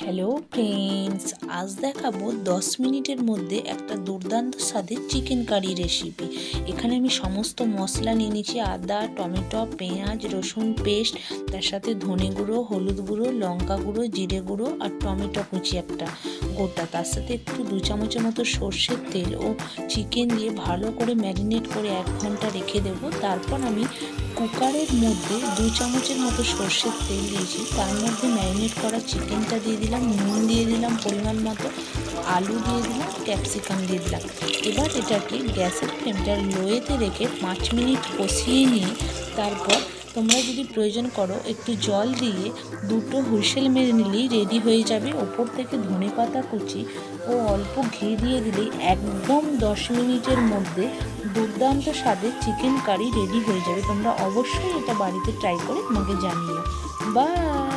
Hello friends, আজ দেখাবো 10 মিনিটের মধ্যে একটা দুর্দান্ত স্বাদের চিকেন কারি রেসিপি। এখানে আমি সমস্ত মশলা নিয়ে নিয়েছি, আদা, টমেটো, পেঁয়াজ, রসুন পেস্ট, তার সাথে ধনে গুঁড়ো, হলুদ গুঁড়ো, লঙ্কা গুঁড়ো, জিরে গুঁড়ো আর টমেটো কুচি একটা গোটা, তার সাথে একটু 2 চামচের মতো সর্ষের তেল ও চিকেন দিয়ে ভালো করে ম্যারিনেট করে 1 ঘন্টা রেখে দেবো। তারপর আমি কুকারের মধ্যে 2 চামচের মতো সর্ষের তেল দিয়েছি, তার মধ্যে ম্যারিনেট করা চিকেনটা দিয়ে দিলাম, নুন দিয়ে দিলাম পরিমাণ মতো, আলু দিয়ে দিলাম, ক্যাপসিকাম দিয়ে দিলাম। এবার এটাকে গ্যাসের ফ্লেমটা লোয়েতে রেখে 5 মিনিট কষিয়ে নিয়ে তারপর তোমরা যদি প্রয়োজন করো একটু জল দিয়ে 2টো হুইসেল মেরে নিলেই রেডি হয়ে যাবে। ওপর থেকে ধনেপাতা কুচি ও অল্প ঘি দিয়ে দিলেই একদম 10 মিনিটের মধ্যে দুর্দান্ত স্বাদের চিকেন কারি রেডি হয়ে যাবে। তোমরা অবশ্যই এটা বাড়িতে ট্রাই করে আমাকে জানিও। বাই।